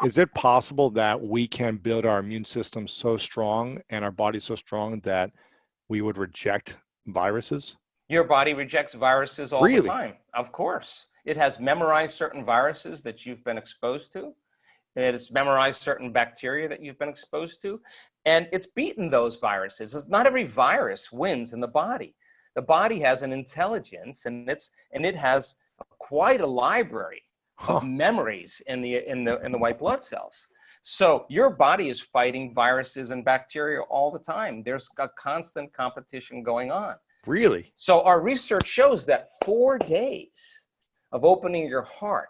Is it possible that we can build our immune system so strong and our body so strong that we would reject viruses? Your body rejects viruses all the Really? time. Of course. It has memorized certain viruses that you've been exposed to. It has memorized certain bacteria that you've been exposed to. And it's beaten those viruses. Not every virus wins in the body. The body has an intelligence, and it has quite a library of Huh. memories in the white blood cells. So your body is fighting viruses and bacteria all the time. There's a constant competition going on. Really? So our research shows that 4 days of opening your heart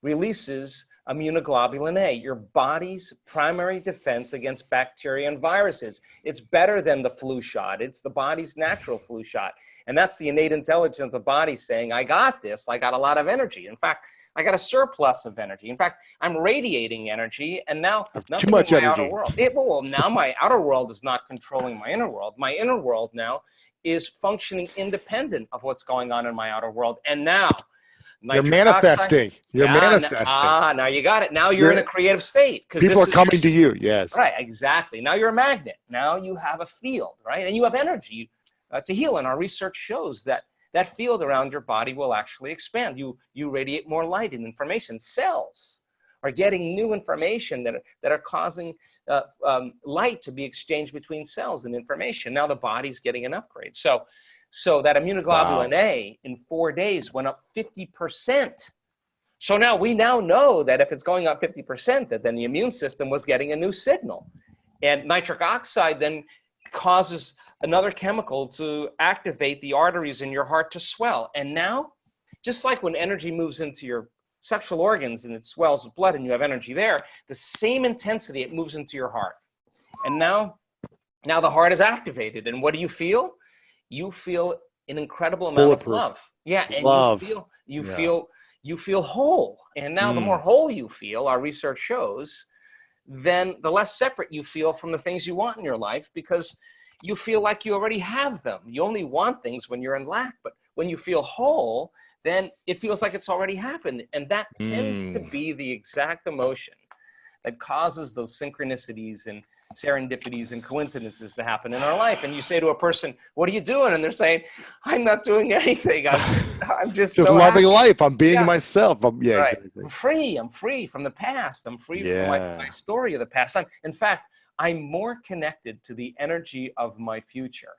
releases immunoglobulin A, your body's primary defense against bacteria and viruses. It's better than the flu shot. It's the body's natural flu shot. And that's the innate intelligence of the body saying, I got this. I got a lot of energy. In fact, I got a surplus of energy. In fact, I'm radiating energy, and now Too much in my outer energy. world. Well, now my outer world is not controlling my inner world. My inner world now is functioning independent of what's going on in my outer world. And now, You're manifesting. You're manifesting. Now you got it. Now you're in a creative state. People are coming to you, yes. Right, exactly. Now you're a magnet. Now you have a field, right? And you have energy to heal. And our research shows that that field around your body will actually expand. You radiate more light and information. Cells are getting new information that are causing light to be exchanged between cells and information. Now the body's getting an upgrade. So that immunoglobulin A in 4 days went up 50%. So now we know that if it's going up 50%, that then the immune system was getting a new signal. And nitric oxide then causes another chemical to activate the arteries in your heart to swell. And now, just like when energy moves into your sexual organs and it swells with blood and you have energy there, the same intensity it moves into your heart. And now the heart is activated. And what do you feel? You feel an incredible amount of love. Yeah, and love. you feel whole. And now the more whole you feel, our research shows, then the less separate you feel from the things you want in your life, because you feel like you already have them. You only want things when you're in lack, but when you feel whole, then it feels like it's already happened. And that tends to be the exact emotion that causes those synchronicities and serendipities and coincidences to happen in our life. And you say to a person, what are you doing? And they're saying, I'm not doing anything. I'm just so loving happy. life. I'm being myself. Exactly. I'm free from the past. I'm free from my story of the past. In fact, I'm more connected to the energy of my future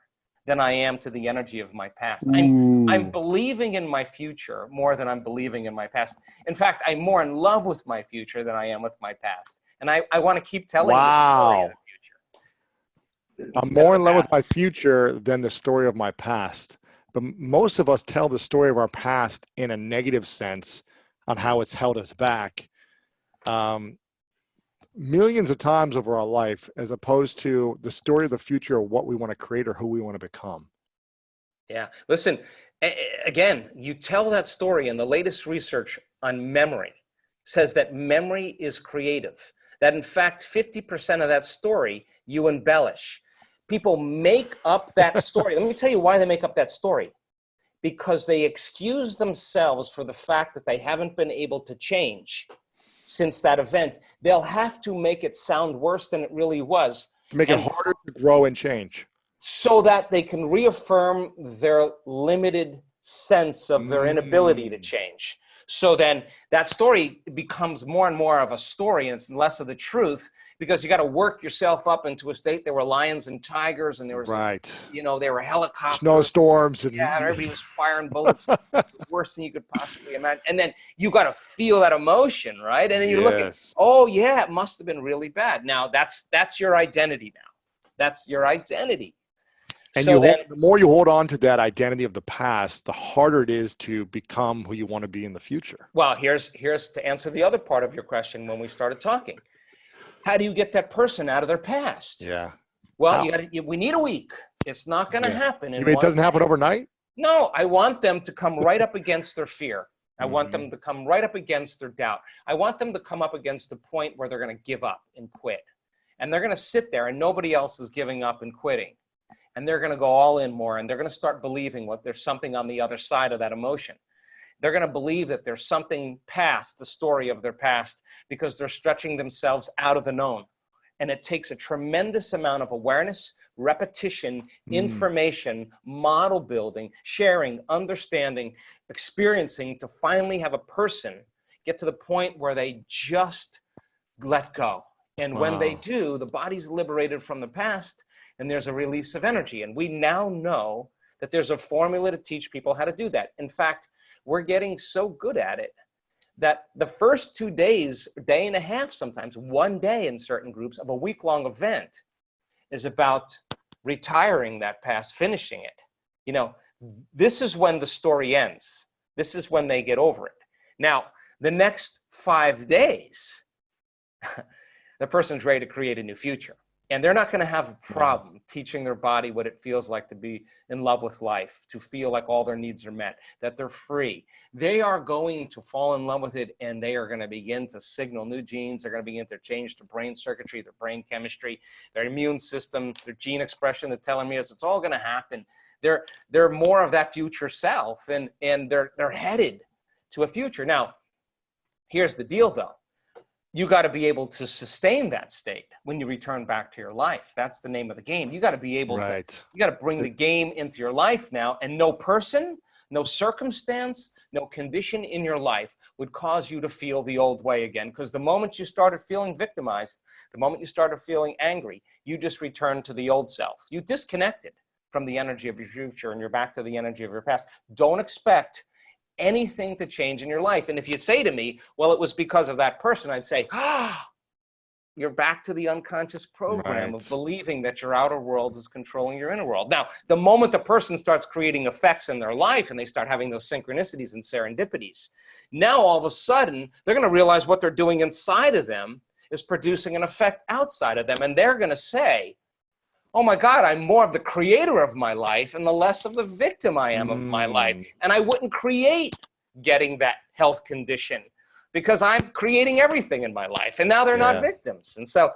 than I am to the energy of my past. I'm believing in my future more than I'm believing in my past. In fact, I'm more in love with my future than I am with my past. And I want to keep telling the story of the future. I'm more in love with my future than the story of my past. But most of us tell the story of our past in a negative sense on how it's held us back. Millions of times over our life, as opposed to the story of the future of what we want to create or who we want to become. Yeah. Listen, again, you tell that story, and the latest research on memory says that memory is creative. That in fact, 50% of that story you embellish. People make up that story. Let me tell you why they make up that story. Because they excuse themselves for the fact that they haven't been able to change since that event. They'll have to make it sound worse than it really was. To make it harder to grow and change. So that they can reaffirm their limited sense of their inability to change. So then that story becomes more and more of a story, and it's less of the truth, because you got to work yourself up into a state. There were lions and tigers, and there was, there were helicopters, snowstorms, and everybody was firing bullets. It was worse than you could possibly imagine. And then you got to feel that emotion, right? And then you look at, it must have been really bad. Now that's your identity now. That's your identity. And the more you hold on to that identity of the past, the harder it is to become who you want to be in the future. Well, here's to answer the other part of your question when we started talking. How do you get that person out of their past? Yeah. Well, we need a week. It's not going to happen. You mean it doesn't happen overnight? No, I want them to come right up against their fear. I want them to come right up against their doubt. I want them to come up against the point where they're going to give up and quit. And they're going to sit there and nobody else is giving up and quitting. And they're going to go all in more, and they're going to start believing there's something on the other side of that emotion. They're going to believe that there's something past the story of their past because they're stretching themselves out of the known. And it takes a tremendous amount of awareness, repetition, information, model building, sharing, understanding, experiencing to finally have a person get to the point where they just let go. And when they do, the body's liberated from the past and there's a release of energy. And we now know that there's a formula to teach people how to do that. In fact, we're getting so good at it that the first 2 days, day and a half, sometimes 1 day in certain groups of a week-long event is about retiring that past, finishing it. You know, this is when the story ends. This is when they get over it. Now, the next 5 days, the person's ready to create a new future. And they're not going to have a problem teaching their body what it feels like to be in love with life, to feel like all their needs are met, that they're free. They are going to fall in love with it, and they are going to begin to signal new genes. They're going to begin to change their brain circuitry, their brain chemistry, their immune system, their gene expression, the telomeres. It's all going to happen. They're more of that future self, and they're headed to a future. Now, here's the deal, though. You got to be able to sustain that state when you return back to your life. That's the name of the game. You got to be able to, you got to bring the game into your life now, and no person, no circumstance, no condition in your life would cause you to feel the old way again. Because the moment you started feeling victimized, the moment you started feeling angry, you just returned to the old self. You disconnected from the energy of your future and you're back to the energy of your past. Don't expect anything to change in your life. And if you say to me, well, it was because of that person, I'd say, you're back to the unconscious program of believing that your outer world is controlling your inner world. Now, the moment the person starts creating effects in their life and they start having those synchronicities and serendipities, now all of a sudden, they're going to realize what they're doing inside of them is producing an effect outside of them. And they're going to say, oh my God, I'm more of the creator of my life and the less of the victim I am of my life. And I wouldn't create getting that health condition because I'm creating everything in my life. And now they're not victims. And so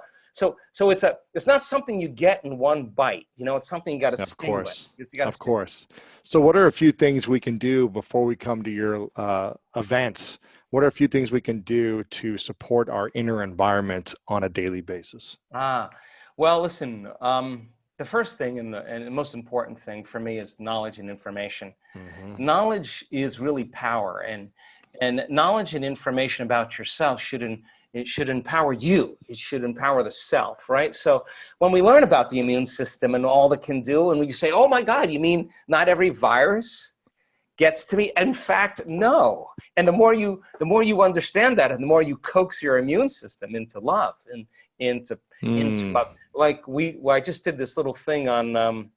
it's not something you get in one bite. You know, it's something you got to stay with. Of course. So what are a few things we can do before we come to your events? What are a few things we can do to support our inner environment on a daily basis? Well, listen, the first thing and the most important thing for me is knowledge and information. Knowledge is really power, and knowledge and information about yourself should empower you. It should empower the self, right? So when we learn about the immune system and all that can do, and we say, oh my God, you mean not every virus gets to me? In fact, no. And the more you understand that, and the more you coax your immune system into love and into love. Like I just did this little thing on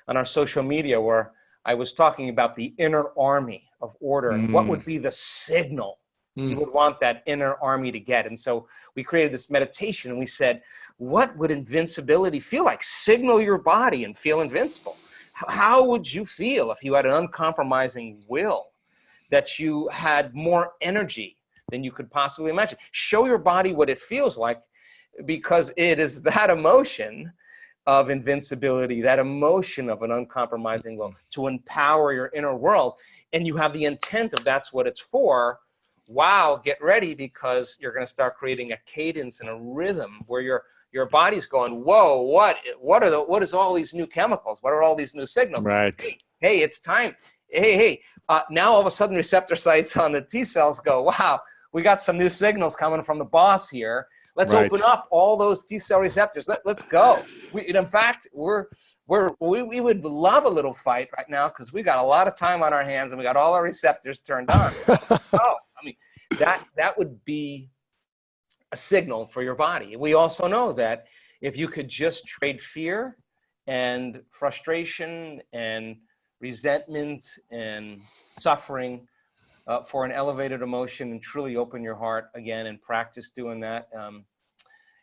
our social media where I was talking about the inner army of order and what would be the signal you would want that inner army to get. And so we created this meditation and we said, what would invincibility feel like? Signal your body and feel invincible. How would you feel if you had an uncompromising will, that you had more energy than you could possibly imagine? Show your body what it feels like, because it is that emotion of invincibility, that emotion of an uncompromising will to empower your inner world. And you have the intent of that's what it's for. Wow, get ready, because you're going to start creating a cadence and a rhythm where your body's going, whoa, what is all these new chemicals? What are all these new signals? Hey, it's time. Hey, now all of a sudden receptor sites on the T cells go, wow, we got some new signals coming from the boss here. Let's open up all those T cell receptors. Let's go. In fact, we would love a little fight right now because we got a lot of time on our hands and we got all our receptors turned on. I mean, that would be a signal for your body. We also know that if you could just trade fear and frustration and resentment and suffering for an elevated emotion and truly open your heart again and practice doing that,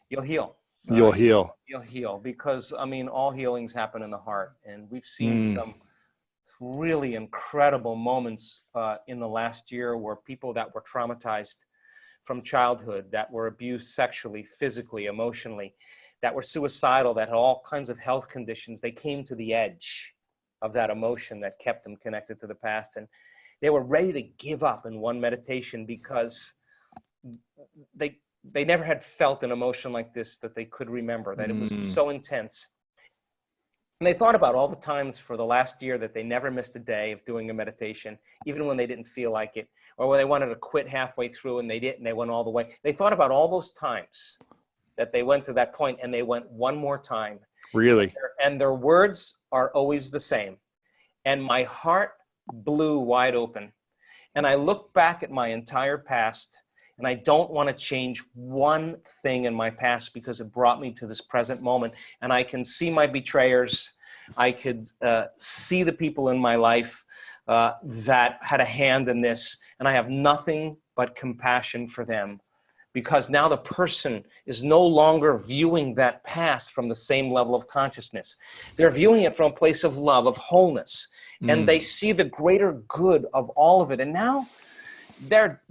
you'll heal. You'll heal. You'll heal, because, I mean, all healings happen in the heart. And we've seen some really incredible moments in the last year where people that were traumatized from childhood, that were abused sexually, physically, emotionally, that were suicidal, that had all kinds of health conditions, they came to the edge of that emotion that kept them connected to the past. And They were ready to give up in one meditation because they never had felt an emotion like this that they could remember, that it was so intense. And they thought about all the times for the last year that they never missed a day of doing a meditation, even when they didn't feel like it, or when they wanted to quit halfway through and they didn't, they went all the way. They thought about all those times that they went to that point, and they went one more time. Really? And their words are always the same. And my heart blew wide open. And I look back at my entire past, and I don't want to change one thing in my past because it brought me to this present moment. And I can see my betrayers. I could see the people in my life that had a hand in this. And I have nothing but compassion for them, because now the person is no longer viewing that past from the same level of consciousness. They're viewing it from a place of love, of wholeness. And they see the greater good of all of it. And now their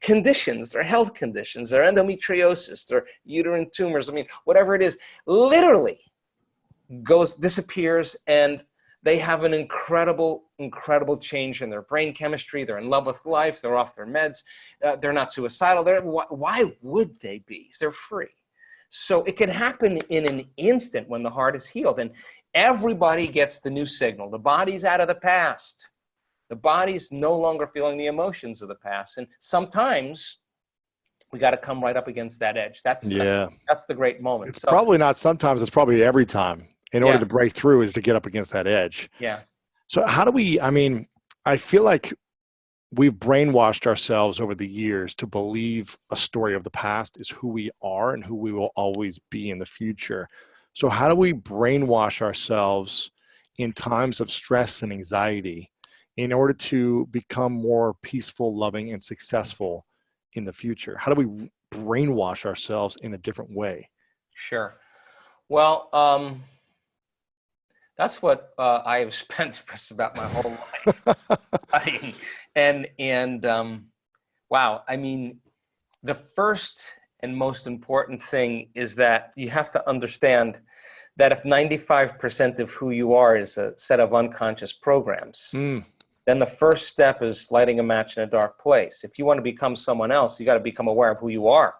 conditions, their health conditions, their endometriosis, their uterine tumors, I mean, whatever it is, literally disappears, and they have an incredible change in their brain chemistry. They're in love with life. They're off their meds. They're not suicidal. Why would they be? They're free. So it can happen in an instant when the heart is healed, and everybody gets the new signal. The body's out of the past. The body's no longer feeling the emotions of the past. And sometimes we got to come right up against that edge. That's the great moment. It's probably not sometimes, it's probably every time. In order to break through is to get up against that edge. Yeah. So how do we, I mean, I feel like we've brainwashed ourselves over the years to believe a story of the past is who we are and who we will always be in the future. So how do we brainwash ourselves in times of stress and anxiety in order to become more peaceful, loving, and successful in the future? How do we brainwash ourselves in a different way? Sure. Well, that's what I have spent just about my whole life. Wow, I mean, the first and most important thing is that you have to understand that if 95% of who you are is a set of unconscious programs, then the first step is lighting a match in a dark place. If you want to become someone else, you got to become aware of who you are.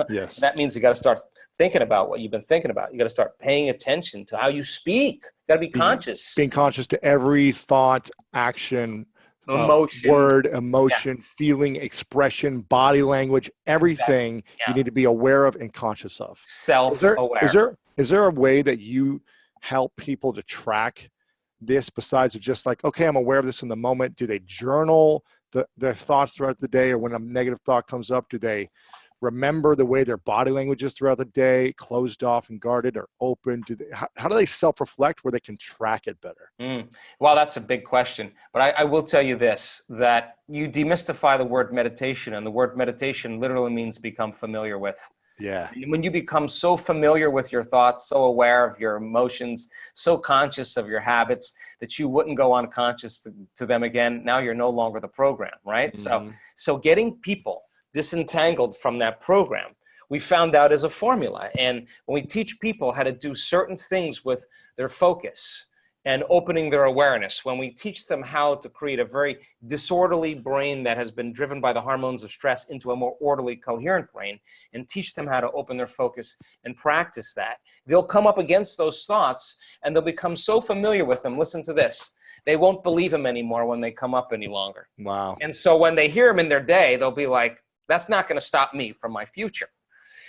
Yes. That means you got to start thinking about what you've been thinking about. You got to start paying attention to how you speak. You got to be conscious. Being conscious to every thought, action, emotion, word, emotion, feeling, expression, body language, everything you need to be aware of and conscious of. Self-aware. Is there a way that you help people to track this besides just like, okay, I'm aware of this in the moment? Do they journal their thoughts throughout the day, or when a negative thought comes up, do they remember the way their body language is throughout the day, closed off and guarded, or open? How do they self-reflect where they can track it better? Well, that's a big question. But I will tell you this, that you demystify the word meditation, and the word meditation literally means become familiar with. Yeah. And when you become so familiar with your thoughts, so aware of your emotions, so conscious of your habits that you wouldn't go unconscious to them again, now you're no longer the program, right? So getting people disentangled from that program, we found out is a formula. And when we teach people how to do certain things with their focus and opening their awareness, when we teach them how to create a very disorderly brain that has been driven by the hormones of stress into a more orderly, coherent brain, and teach them how to open their focus and practice that, they'll come up against those thoughts and they'll become so familiar with them. Listen to this. They won't believe them anymore when they come up any longer. Wow. And so when they hear them in their day, they'll be like, that's not going to stop me from my future.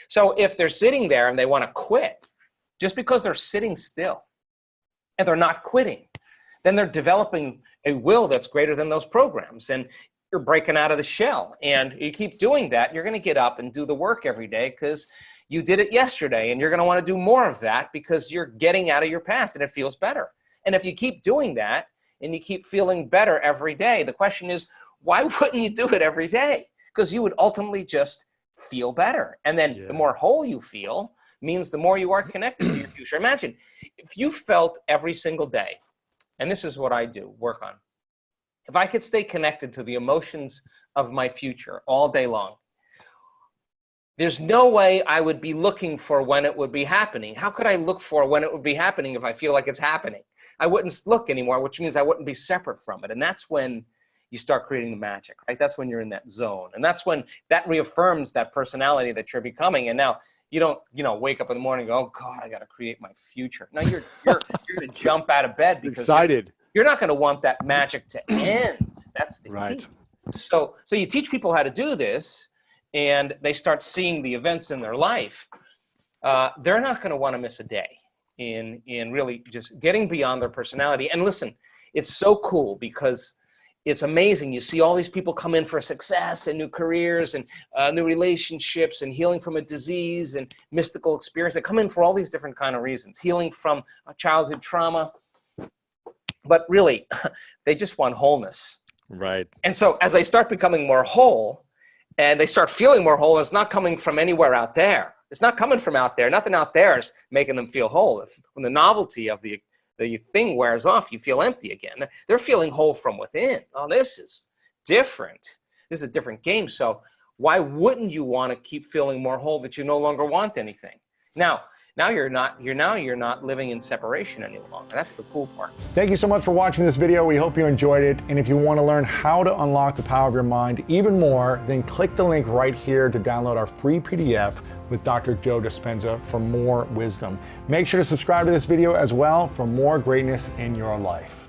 So if they're sitting there and they want to quit, just because they're sitting still and they're not quitting, then they're developing a will that's greater than those programs. And you're breaking out of the shell. And you keep doing that, you're going to get up and do the work every day because you did it yesterday. And you're going to want to do more of that because you're getting out of your past and it feels better. And if you keep doing that and you keep feeling better every day, the question is, why wouldn't you do it every day? Because you would ultimately just feel better. And then the more whole you feel means the more you are connected to your future. Imagine if you felt every single day, and this is what I do, work on. If I could stay connected to the emotions of my future all day long, there's no way I would be looking for when it would be happening. How could I look for when it would be happening if I feel like it's happening? I wouldn't look anymore, which means I wouldn't be separate from it. And that's when you start creating the magic, right? That's when you're in that zone. And that's when that reaffirms that personality that you're becoming. And now you don't, wake up in the morning and go, oh God, I got to create my future. No, you're going to jump out of bed because excited. You're not going to want that magic to end. That's the key. So you teach people how to do this, and they start seeing the events in their life. They're not going to want to miss a day in really just getting beyond their personality. And listen, it's so cool because it's amazing. You see all these people come in for success and new careers and new relationships and healing from a disease and mystical experience. They come in for all these different kind of reasons, healing from a childhood trauma. But really, they just want wholeness. Right. And so as they start becoming more whole and they start feeling more whole, it's not coming from anywhere out there. It's not coming from out there. Nothing out there is making them feel whole. When the novelty of the thing wears off, you feel empty again. They're feeling whole from within. Oh, this is different. This is a different game. So why wouldn't you want to keep feeling more whole that you no longer want anything? Now you're not living in separation any longer. That's the cool part. Thank you so much for watching this video. We hope you enjoyed it. And if you want to learn how to unlock the power of your mind even more, then click the link right here to download our free PDF with Dr. Joe Dispenza for more wisdom. Make sure to subscribe to this video as well for more greatness in your life.